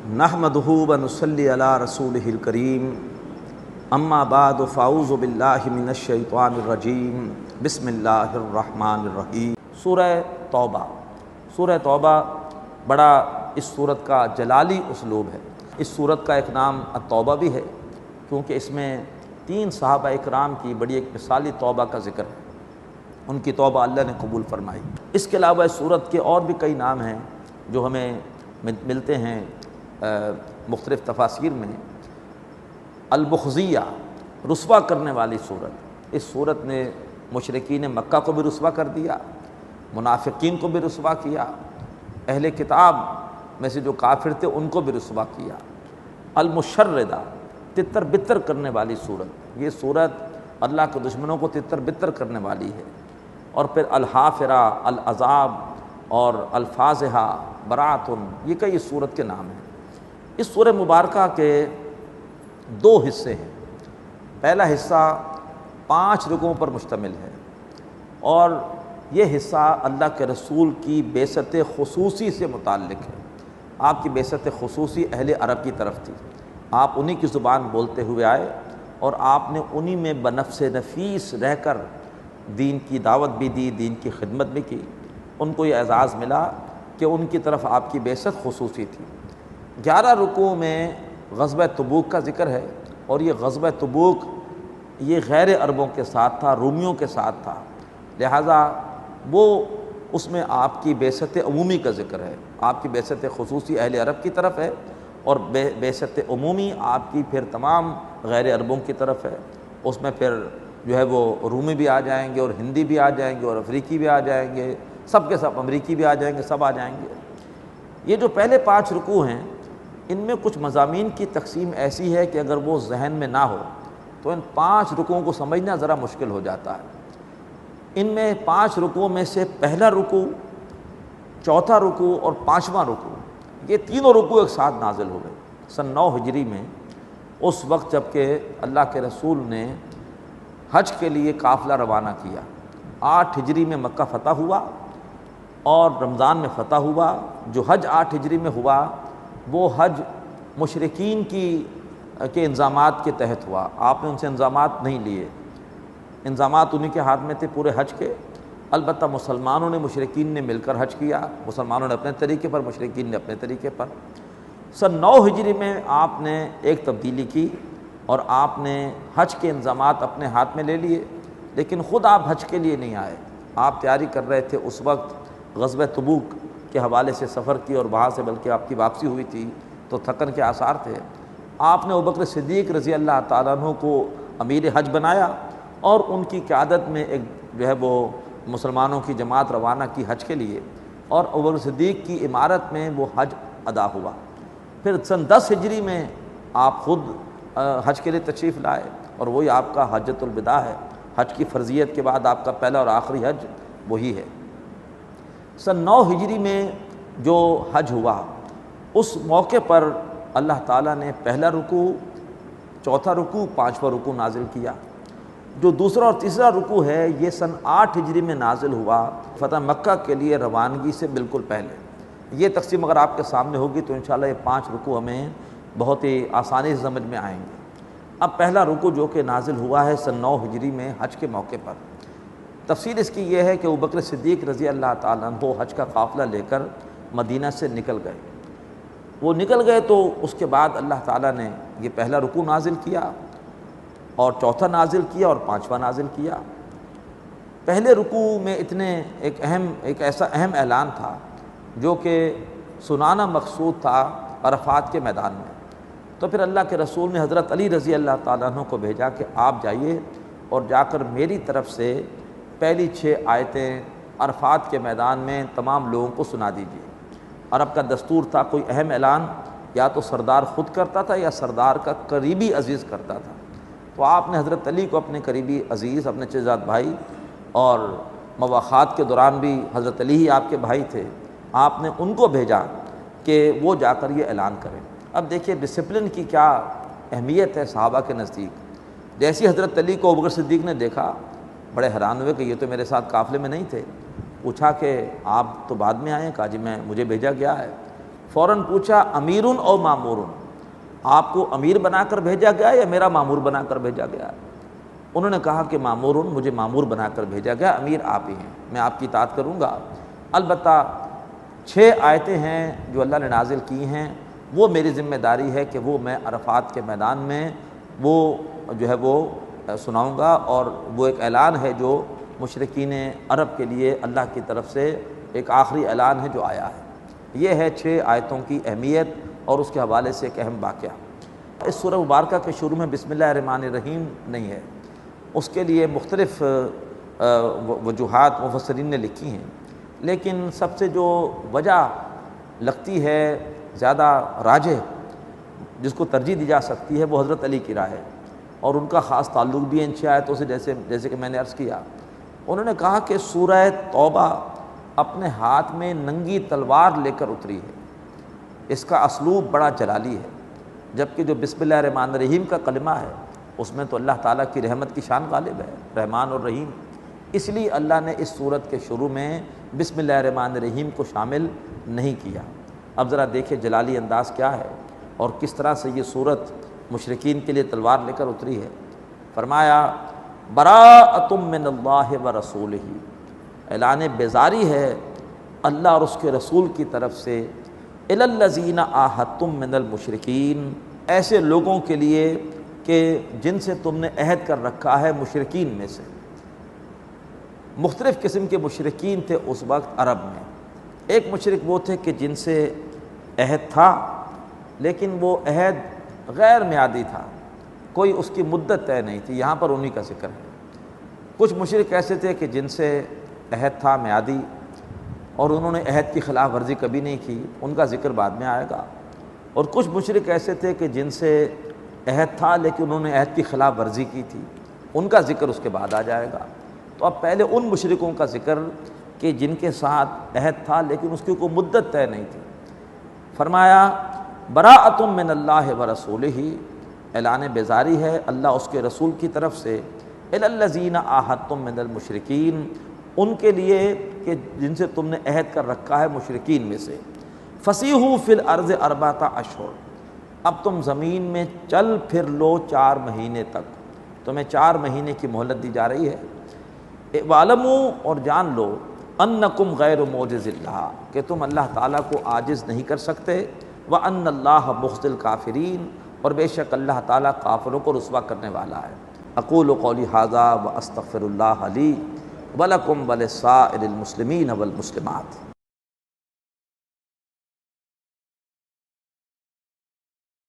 نحمدہ و نصلی علی رسولہ الکریم اما بعد فاعوذ باللہ من الشیطان الرجیم بسم اللہ الرحمن الرحیم۔ سورہ توبہ بڑا اس صورت کا جلالی اسلوب ہے۔ اس صورت کا ایک نام التوبہ بھی ہے کیونکہ اس میں 3 صحابہ اکرام کی بڑی ایک مثالی توبہ کا ذکر ہے، ان کی توبہ اللہ نے قبول فرمائی۔ اس کے علاوہ اس صورت کے اور بھی کئی نام ہیں جو ہمیں ملتے ہیں مختلف تفاسیر میں۔ المخزیہ، رسوا کرنے والی صورت۔ اس صورت نے مشرکین مکہ کو بھی رسوا کر دیا، منافقین کو بھی رسوا کیا، اہل کتاب میں سے جو کافر تھے ان کو بھی رسوا کیا۔ المشردہ، تتر بتر کرنے والی صورت۔ یہ صورت اللہ کے دشمنوں کو تتر بتر کرنے والی ہے۔ اور پھر الحافرہ، العذاب اور الفاضحہ، براۃن، یہ کئی اس صورت کے نام ہیں۔ اس سورہ مبارکہ کے 2 حصے ہیں۔ پہلا حصہ 5 رکوعوں پر مشتمل ہے اور یہ حصہ اللہ کے رسول کی بعثت خصوصی سے متعلق ہے۔ آپ کی بعثت خصوصی اہل عرب کی طرف تھی، آپ انہی کی زبان بولتے ہوئے آئے اور آپ نے انہی میں بنفس نفیس رہ کر دین کی دعوت بھی دی، دین کی خدمت بھی کی۔ ان کو یہ اعزاز ملا کہ ان کی طرف آپ کی بعثت خصوصی تھی۔ 11 رکوعوں میں غزوہ تبوک کا ذکر ہے اور یہ غزوہ تبوک یہ غیر عربوں کے ساتھ تھا، رومیوں کے ساتھ تھا، لہٰذا وہ اس میں آپ کی بعثت عمومی کا ذکر ہے۔ آپ کی بعثت خصوصی اہل عرب کی طرف ہے اور بعثت عمومی آپ کی پھر تمام غیر عربوں کی طرف ہے۔ اس میں پھر جو ہے وہ رومی بھی آ جائیں گے اور ہندی بھی آ جائیں گے اور افریقی بھی آ جائیں گے، سب کے سب، امریکی بھی آ جائیں گے، سب آ جائیں گے۔ یہ جو پہلے 5 رکوع ہیں ان میں کچھ مضامین کی تقسیم ایسی ہے کہ اگر وہ ذہن میں نہ ہو تو ان 5 رکوعوں کو سمجھنا ذرا مشکل ہو جاتا ہے۔ ان میں 5 رکوعوں میں سے پہلا رکوع، چوتھا رکوع اور 5واں رکوع، یہ تینوں رکوع ایک ساتھ نازل ہو گئے سن 9 ہجری میں، اس وقت جب کہ اللہ کے رسول نے حج کے لیے قافلہ روانہ کیا۔ 8 ہجری میں مکہ فتح ہوا اور رمضان میں فتح ہوا۔ جو حج 8 ہجری میں ہوا وہ حج مشرکین کے انضامات کے تحت ہوا، آپ نے ان سے انضامات نہیں لیے، انضامات انہی کے ہاتھ میں تھے پورے حج کے۔ البتہ مسلمانوں نے مشرکین نے مل کر حج کیا، مسلمانوں نے اپنے طریقے پر، مشرکین نے اپنے طریقے پر۔ سن 9 ہجری میں آپ نے ایک تبدیلی کی اور آپ نے حج کے انضامات اپنے ہاتھ میں لے لیے، لیکن خود آپ حج کے لیے نہیں آئے، آپ تیاری کر رہے تھے۔ اس وقت غزوہ تبوک کے حوالے سے سفر کی اور وہاں سے بلکہ آپ کی واپسی ہوئی تھی تو تھکن کے آثار تھے۔ آپ نے ابوبکر صدیق رضی اللہ تعالیٰ عنہ کو امیر حج بنایا اور ان کی قیادت میں ایک جو ہے وہ مسلمانوں کی جماعت روانہ کی حج کے لیے، اور ابوبکر صدیق کی امارت میں وہ حج ادا ہوا۔ پھر سن 10 ہجری میں آپ خود حج کے لیے تشریف لائے اور وہی آپ کا حجۃ الوداع ہے۔ حج کی فرضیت کے بعد آپ کا پہلا اور آخری حج وہی ہے۔ سن 9 ہجری میں جو حج ہوا اس موقع پر اللہ تعالیٰ نے پہلا رکوع، چوتھا رکوع، 5واں رکوع نازل کیا۔ جو دوسرا اور تیسرا رکوع ہے یہ سن 8 ہجری میں نازل ہوا، فتح مکہ کے لیے روانگی سے بالکل پہلے۔ یہ تقسیم اگر آپ کے سامنے ہوگی تو انشاءاللہ یہ 5 رکوع ہمیں بہت ہی آسانی سے سمجھ میں آئیں گے۔ اب پہلا رکوع جو کہ نازل ہوا ہے سن 9 ہجری میں حج کے موقع پر، تفصیل اس کی یہ ہے کہ ابوبکر صدیق رضی اللہ تعالیٰ عنہ حج کا قافلہ لے کر مدینہ سے نکل گئے۔ وہ نکل گئے تو اس کے بعد اللہ تعالیٰ نے یہ پہلا رکوع نازل کیا اور چوتھا نازل کیا اور 5واں نازل کیا۔ پہلے رکوع میں ایک ایسا اہم اعلان تھا جو کہ سنانا مقصود تھا عرفات کے میدان میں۔ تو پھر اللہ کے رسول نے حضرت علی رضی اللہ تعالیٰ عنہ کو بھیجا کہ آپ جائیے اور جا کر میری طرف سے پہلی 6 آیتیں عرفات کے میدان میں تمام لوگوں کو سنا دیجیے۔ عرب کا دستور تھا کوئی اہم اعلان یا تو سردار خود کرتا تھا یا سردار کا قریبی عزیز کرتا تھا۔ تو آپ نے حضرت علی کو اپنے قریبی عزیز، اپنے چچا بھائی، اور مواخات کے دوران بھی حضرت علی ہی آپ کے بھائی تھے، آپ نے ان کو بھیجا کہ وہ جا کر یہ اعلان کریں۔ اب دیکھیے ڈسپلن کی کیا اہمیت ہے صحابہ کے نزدیک۔ جیسی حضرت علی کو ابوبکر صدیق نے دیکھا بڑے حیران ہوئے کہ یہ تو میرے ساتھ قافلے میں نہیں تھے۔ پوچھا کہ آپ تو بعد میں آئے؟ کہا جی مجھے بھیجا گیا ہے۔ فوراً پوچھا امیرن او مامورن، آپ کو امیر بنا کر بھیجا گیا یا میرا مامور بنا کر بھیجا گیا؟ انہوں نے کہا کہ مامورن، مجھے مامور بنا کر بھیجا گیا، امیر آپ ہی ہیں، میں آپ کی اطاعت کروں گا۔ البتہ 6 آیتیں ہیں جو اللہ نے نازل کی ہیں، وہ میری ذمہ داری ہے کہ وہ میں عرفات کے میدان میں وہ جو ہے وہ سناؤں گا، اور وہ ایک اعلان ہے جو مشرکین عرب کے لیے اللہ کی طرف سے ایک آخری اعلان ہے جو آیا ہے۔ یہ ہے 6 آیتوں کی اہمیت اور اس کے حوالے سے ایک اہم واقعہ۔ اس سورہ مبارکہ کے شروع میں بسم اللہ الرحمن الرحیم نہیں ہے، اس کے لیے مختلف وجوہات مفسرین نے لکھی ہیں، لیکن سب سے جو وجہ لگتی ہے زیادہ راجح، جس کو ترجیح دی جا سکتی ہے، وہ حضرت علی کی رائے ہے، اور ان کا خاص تعلق بھی ان 6 آیتوں سے، جیسے کہ میں نے عرض کیا۔ انہوں نے کہا کہ سورہ توبہ اپنے ہاتھ میں ننگی تلوار لے کر اتری ہے، اس کا اسلوب بڑا جلالی ہے، جبکہ جو بسم اللہ الرحمن الرحیم کا کلمہ ہے اس میں تو اللہ تعالیٰ کی رحمت کی شان غالب ہے، رحمان اور رحیم، اس لیے اللہ نے اس سورت کے شروع میں بسم اللہ الرحمن الرحیم کو شامل نہیں کیا۔ اب ذرا دیکھیں جلالی انداز کیا ہے اور کس طرح سے یہ سورت مشرکین کے لیے تلوار لے کر اتری ہے۔ فرمایا براءۃ من اللہ ورسولہ، اعلان بیزاری ہے اللہ اور اس کے رسول کی طرف سے، الی الذین عاہدتم من المشرکین، ایسے لوگوں کے لیے کہ جن سے تم نے عہد کر رکھا ہے مشرکین میں سے۔ مختلف قسم کے مشرکین تھے اس وقت عرب میں۔ ایک مشرک وہ تھے کہ جن سے عہد تھا لیکن وہ عہد غیر میعادی تھا، کوئی اس کی مدت طے نہیں تھی، یہاں پر انہی کا ذکر ہے۔ کچھ مشرک ایسے تھے کہ جن سے عہد تھا میعادی اور انہوں نے عہد کی خلاف ورزی کبھی نہیں کی، ان کا ذکر بعد میں آئے گا۔ اور کچھ مشرک ایسے تھے کہ جن سے عہد تھا لیکن انہوں نے عہد کی خلاف ورزی کی تھی، ان کا ذکر اس کے بعد آ جائے گا۔ تو اب پہلے ان مشرکوں کا ذکر کہ جن کے ساتھ عہد تھا لیکن اس کی کوئی مدت طے نہیں تھی۔ فرمایا براءۃ من اللہ ورسولہ، اعلان بیزاری ہے اللہ اس کے رسول کی طرف سے، الی الذین عاہدتم من المشرکین، ان کے لیے کہ جن سے تم نے عہد کر رکھا ہے مشرکین میں سے، فسیحوا فی الارض 4 اشہر، اب تم زمین میں چل پھر لو 4 مہینے تک، تمہیں 4 مہینے کی مہلت دی جا رہی ہے۔ وَاعْلَمُوا، اور جان لو، انکم غیر معجز اللہ، کہ تم اللہ تعالیٰ کو عاجز نہیں کر سکتے، وَأَنَّ اللَّهَ مُخْزِي الْكَافِرِينَ، اور بے شک اللہ تعالیٰ کافروں کو رسوا کرنے والا ہے۔ اقول قولی ھذا واستغفر اللہ لی ولکم ولسائر المسلمین والمسلمات۔